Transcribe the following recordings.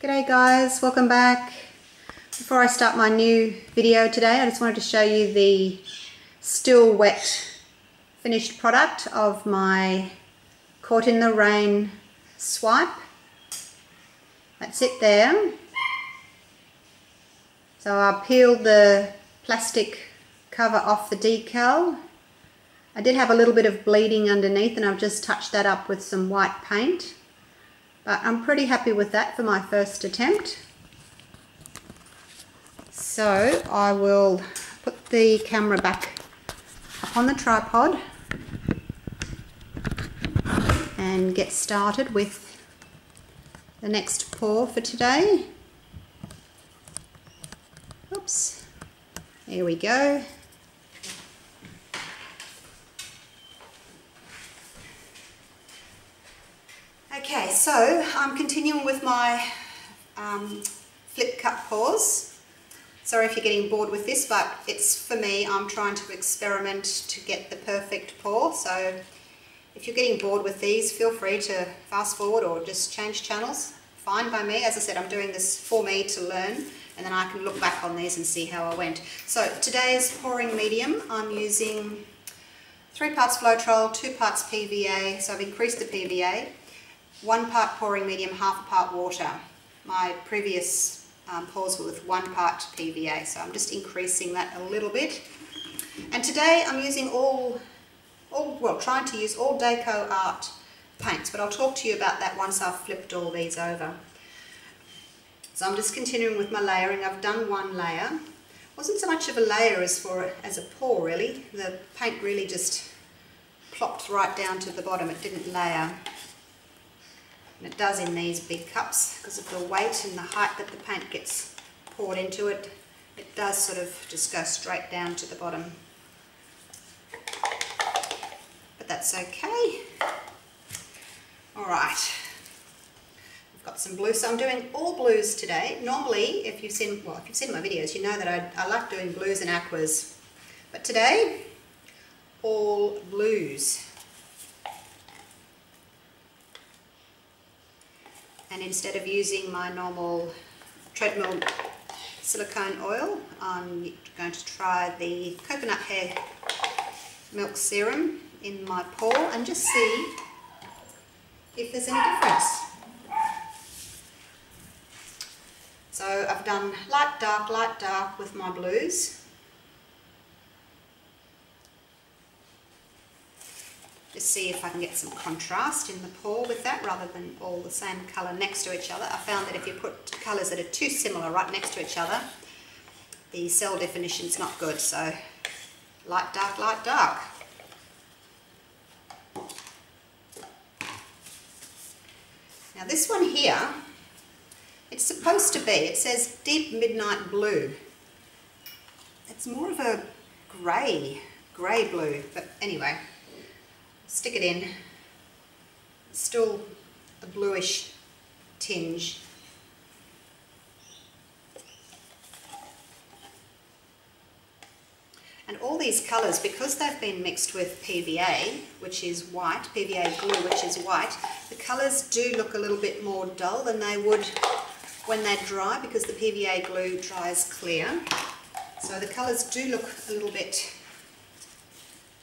G'day guys, welcome back. Before I start my new video today, I just wanted to show you the still wet finished product of my Caught in the Rain swipe. That's it there. So I peeled the plastic cover off the decal. I did have a little bit of bleeding underneath and I've just touched that up with some white paint. But I'm pretty happy with that for my first attempt. So I will put the camera back up on the tripod and get started with the next pour for today. Oops, there we go. Okay, so I'm continuing with my flip cup pours. Sorry if you're getting bored with this, but it's for me. I'm trying to experiment to get the perfect pour. So if you're getting bored with these, feel free to fast forward or just change channels. Fine by me. As I said, I'm doing this for me to learn, and then I can look back on these and see how I went. So today's pouring medium, I'm using 3 parts floetrol, 2 parts PVA. So I've increased the PVA. 1 part pouring medium, half a part water. My previous pours were with 1 part PVA, so I'm just increasing that a little bit. And today I'm using trying to use all Deco Art paints, but I'll talk to you about that once I've flipped all these over. So I'm just continuing with my layering. I've done 1 layer. Wasn't so much of a layer as a pour really. The paint really just plopped right down to the bottom. It didn't layer. And it does in these big cups because of the weight and the height that the paint gets poured into it. It does sort of just go straight down to the bottom. But that's okay. Alright, I've got some blue, so I'm doing all blues today. Normally, if you've seen my videos, you know that I like doing blues and aquas. But today, all blues. And instead of using my normal treadmill silicone oil, I'm going to try the coconut hair milk serum in my pour and just see if there's any difference. So I've done light, dark with my blues. Just see if I can get some contrast in the pour with that rather than all the same colour next to each other. I found that if you put colours that are too similar right next to each other, the cell definition's not good. So light, dark. Now this one here, it's supposed to be, it says deep midnight blue. It's more of a grey blue, but anyway. Stick it in. It's still a bluish tinge. And all these colours, because they've been mixed with PVA, which is white, PVA glue, which is white, the colours do look a little bit more dull than they would when they dry, because the PVA glue dries clear. So the colours do look a little bit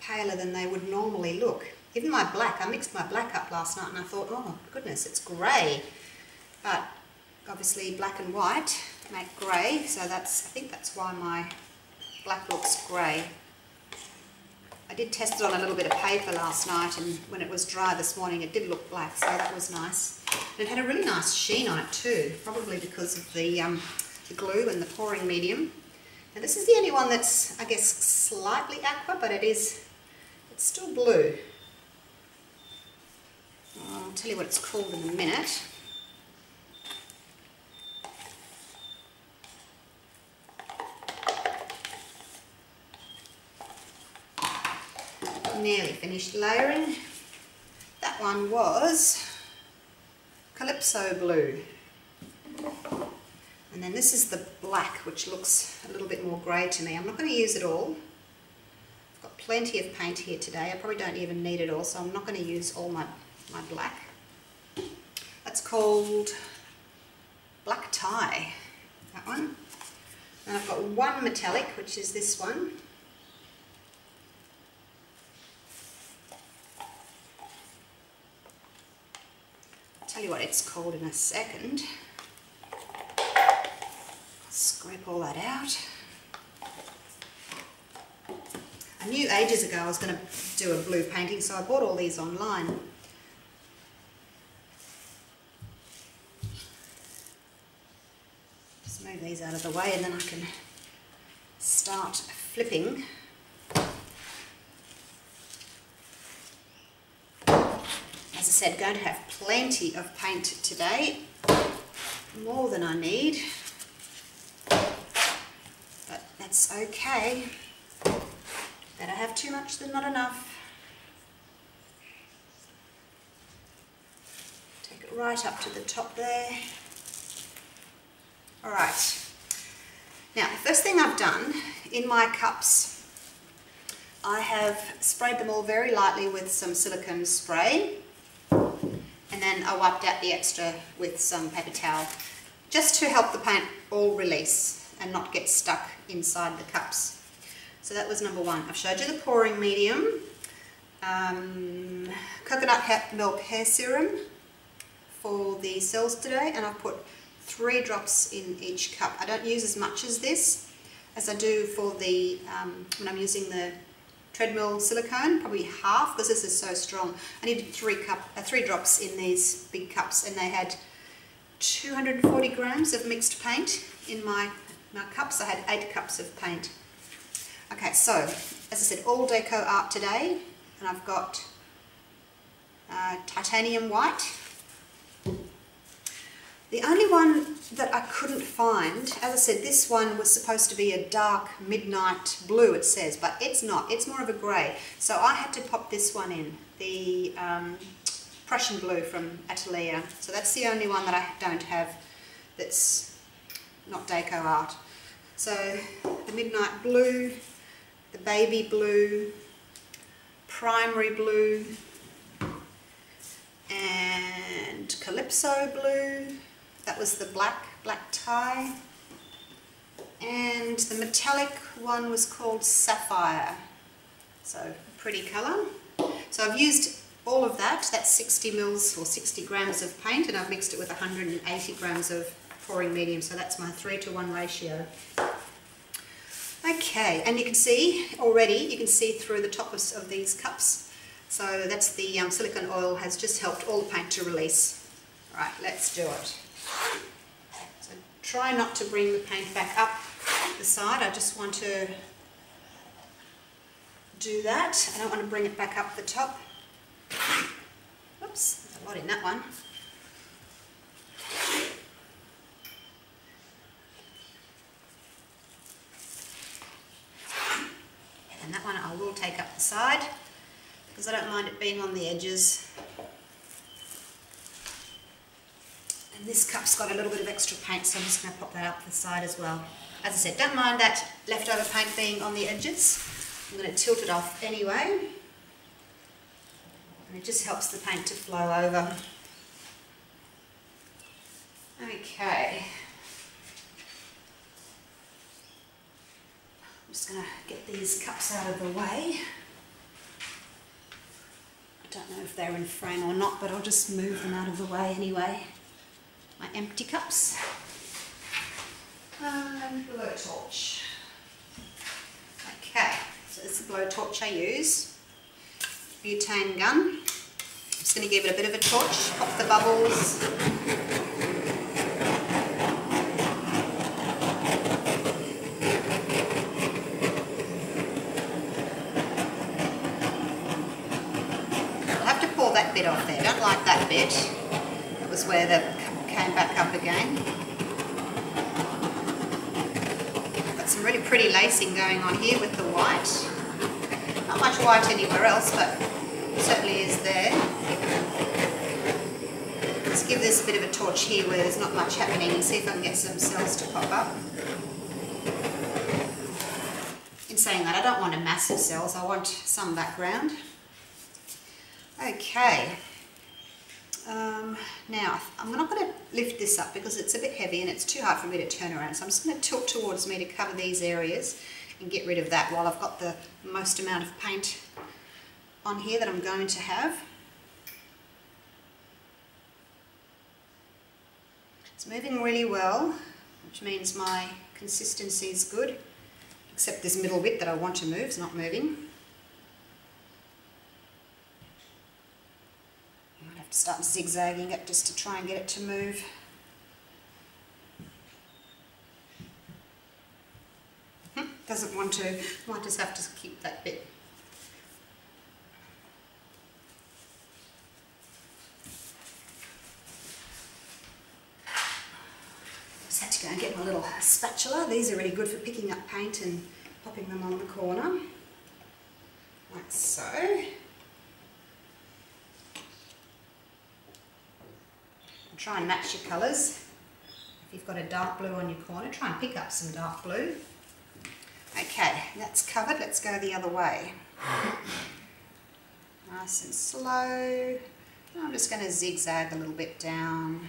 paler than they would normally look. Even my black, I mixed my black up last night and I thought, oh goodness, it's grey. But obviously black and white make grey, so I think that's why my black looks grey. I did test it on a little bit of paper last night, and when it was dry this morning it did look black, so that was nice. And it had a really nice sheen on it too, probably because of the glue and the pouring medium. Now this is the only one that's, I guess, slightly aqua, but it's still blue. I'll tell you what it's called in a minute. Nearly finished layering. That one was Calypso Blue. And then this is the black, which looks a little bit more grey to me. I'm not going to use it all. I've got plenty of paint here today. I probably don't even need it all, so I'm not going to use all my black. That's called Black tie, that one. And I've got one metallic, which is this one. I'll tell you what it's called in a second. Scrape all that out. I knew ages ago I was going to do a blue painting, so I bought all these online. Just move these out of the way and then I can start flipping. As I said, going to have plenty of paint today, more than I need, but that's okay. Better have too much than not enough. Take it right up to the top there. Alright, now the first thing I've done in my cups, I have sprayed them all very lightly with some silicone spray, and then I wiped out the extra with some paper towel, just to help the paint all release and not get stuck inside the cups. So that was number one. I've showed you the pouring medium, coconut milk hair serum for the cells today, and I've put 3 drops in each cup. I don't use as much as this as I do for the, when I'm using the treadmill silicone, probably half, because this is so strong. I needed 3 drops in these big cups, and they had 240 grams of mixed paint in my cups. I had 8 cups of paint. Okay, so as I said, all deco art today, and I've got titanium white. The only one that I couldn't find, as I said, this one was supposed to be a dark midnight blue, it says, but it's not. It's more of a grey. So I had to pop this one in, the Prussian blue from Atelier. So that's the only one that I don't have that's not deco art. So the midnight blue, the baby blue, primary blue, and calypso blue. That was the black tie. And the metallic one was called sapphire. So pretty colour. So I've used all of that. That's 60 mils or 60 grams of paint, and I've mixed it with 180 grams of pouring medium. So that's my 3:1 ratio. Okay, and you can see already, you can see through the top of these cups. So that's the silicone oil has just helped all the paint to release. All right, let's do it. So try not to bring the paint back up the side. I just want to do that. I don't want to bring it back up the top. Oops, there's a lot in that one. And that one I will take up the side because I don't mind it being on the edges. And this cup's got a little bit of extra paint, so I'm just going to pop that up the side as well. As I said, don't mind that leftover paint being on the edges. I'm going to tilt it off anyway. And it just helps the paint to flow over. Okay. I'm just going to get these cups out of the way. I don't know if they're in frame or not, but I'll just move them out of the way anyway. My empty cups. And blowtorch. Okay, so this is the blowtorch I use. Butane gun. I'm just going to give it a bit of a torch, pop the bubbles. That bit off there. Don't like that bit. That was where the cup came back up again. Got some really pretty lacing going on here with the white. Not much white anywhere else, but it certainly is there. Let's give this a bit of a torch here where there's not much happening and see if I can get some cells to pop up. In saying that, I don't want a massive cells, I want some background. Okay, Now, I'm not going to lift this up because it's a bit heavy and it's too hard for me to turn around. So I'm just going to tilt towards me to cover these areas and get rid of that while I've got the most amount of paint on here that I'm going to have. It's moving really well, which means my consistency is good, except this middle bit that I want to move is not moving. I might have to start zigzagging it just to try and get it to move. Doesn't want to, might just have to keep that bit. Just had to go and get my little spatula. These are really good for picking up paint and popping them on the corner, like so. And try and match your colours. If you've got a dark blue on your corner, try and pick up some dark blue. Okay, that's covered. Let's go the other way. Nice and slow. I'm just going to zigzag a little bit down,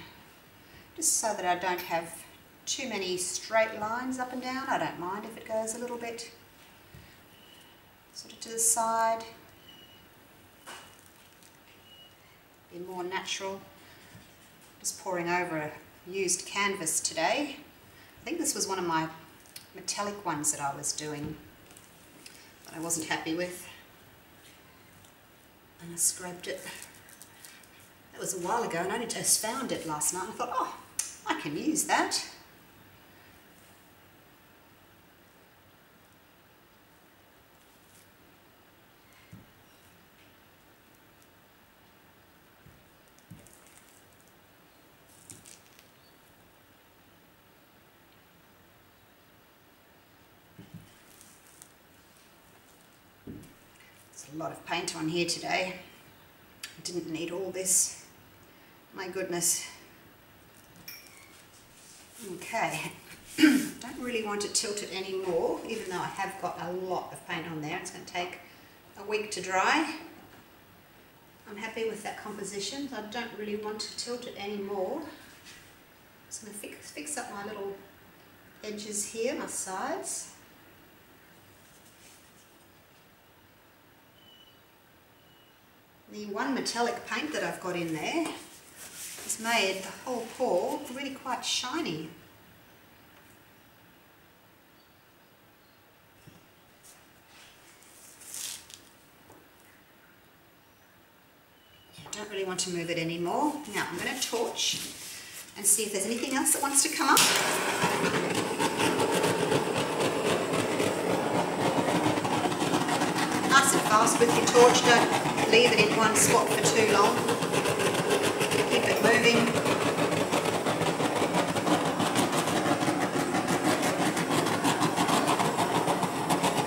just so that I don't have too many straight lines up and down. I don't mind if it goes a little bit sort of to the side. Be more natural. Just pouring over a used canvas today. I think this was one of my metallic ones that I was doing, but I wasn't happy with, and I scrubbed it. That was a while ago and I only just found it last night. I thought, oh, I can use that. A lot of paint on here today. I didn't need all this. My goodness. Okay. Don't really want to tilt it anymore, even though I have got a lot of paint on there. It's going to take a week to dry. I'm happy with that composition. I don't really want to tilt it anymore. Just going to fix up my little edges here, my sides. The one metallic paint that I've got in there has made the whole pour really quite shiny. I don't really want to move it anymore. Now I'm going to torch and see if there's anything else that wants to come up. Nice and fast with your torch, don't leave it in one spot for too long. Keep it moving.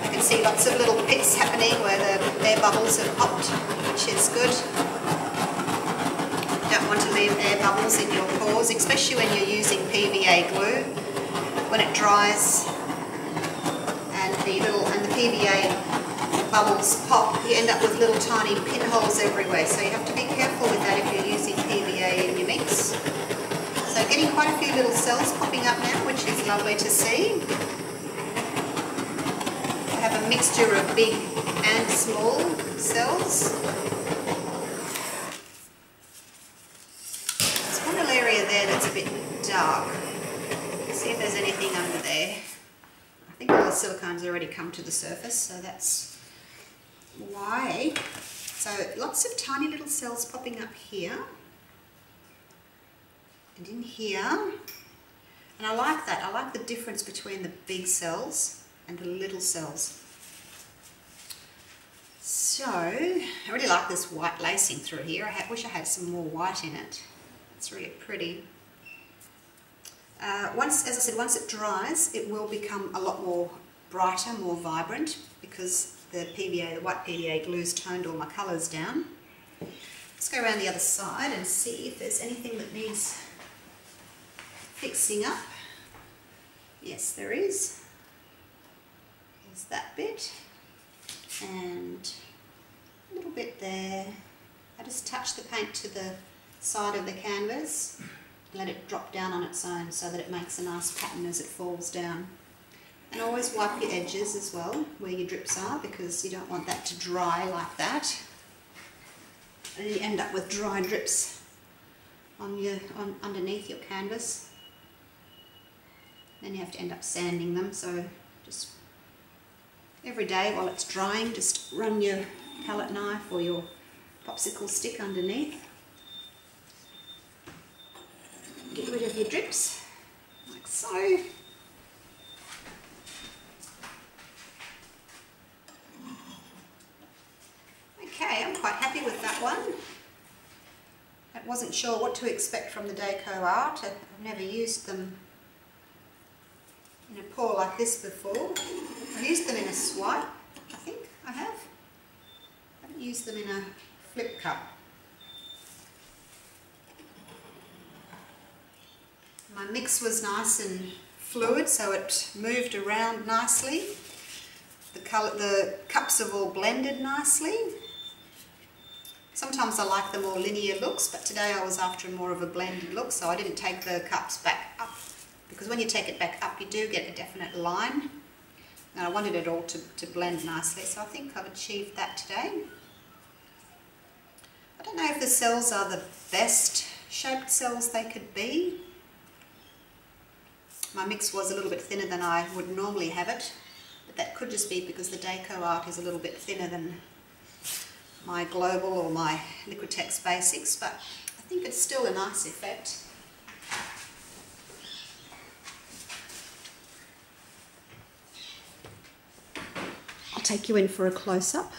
I can see lots of little pits happening where the air bubbles have popped, which is good. You don't want to leave air bubbles in your pours, especially when you're using PVA glue. When it dries and the PVA bubbles pop, you end up with little tiny pinholes everywhere, so you have to be careful with that if you're using PVA in your mix. So getting quite a few little cells popping up now, which is lovely to see. I have a mixture of big and small cells. There's one little area there that's a bit dark. Let's see if there's anything under there. I think all the silicone's already come to the surface, so that's why. So lots of tiny little cells popping up here and in here, and I like that. I like the difference between the big cells and the little cells. So I really like this white lacing through here. I wish I had some more white in it. It's really pretty. As I said, once it dries, it will become a lot more brighter, more vibrant, because the white PVA glue's toned all my colours down. Let's go around the other side and see if there's anything that needs fixing up. Yes, there is. There's that bit, and a little bit there. I just touch the paint to the side of the canvas. Let it drop down on its own so that it makes a nice pattern as it falls down. And always wipe your edges as well, where your drips are, because you don't want that to dry like that. And you end up with dry drips underneath your canvas. Then you have to end up sanding them, so just every day while it's drying, just run your palette knife or your popsicle stick underneath. Get rid of your drips, like so. Okay, I'm quite happy with that one. I wasn't sure what to expect from the deco art. I've never used them in a pour like this before. I've used them in a swipe, I think I have. I haven't used them in a flip cup. My mix was nice and fluid, so it moved around nicely. The cups have all blended nicely. Sometimes I like the more linear looks, but today I was after more of a blended look, so I didn't take the cups back up, because when you take it back up you do get a definite line, and I wanted it all to blend nicely, so I think I've achieved that today. I don't know if the cells are the best shaped cells they could be. My mix was a little bit thinner than I would normally have it, but that could just be because the deco art is a little bit thinner than my global or my Liquitex basics, but I think it's still a nice effect. I'll take you in for a close-up.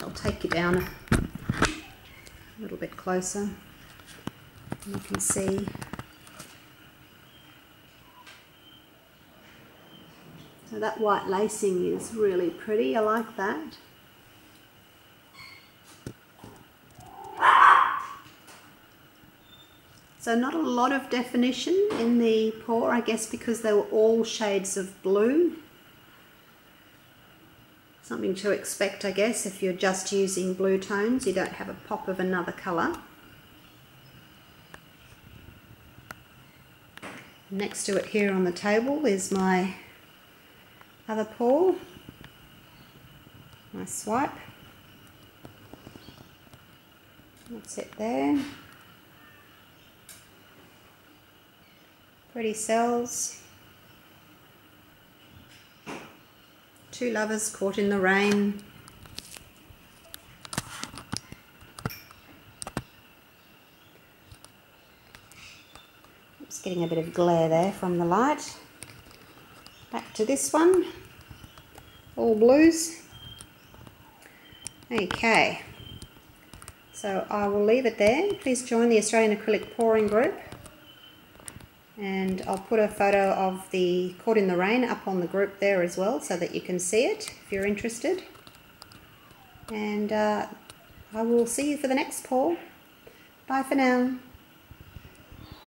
I'll take you down a little bit closer, and you can see. So that white lacing is really pretty, I like that. So not a lot of definition in the pour, I guess because they were all shades of blue. Something to expect, I guess, if you're just using blue tones, you don't have a pop of another colour. Next to it here on the table is my other pour, my swipe. That's it there. Pretty cells. Two lovers caught in the rain. It's getting a bit of glare there from the light. Back to this one. All blues. Okay. So I will leave it there. Please join the Australian Acrylic Pouring Group. And I'll put a photo of the Caught in the Rain up on the group there as well, so that you can see it if you're interested. And I will see you for the next pour. Bye for now.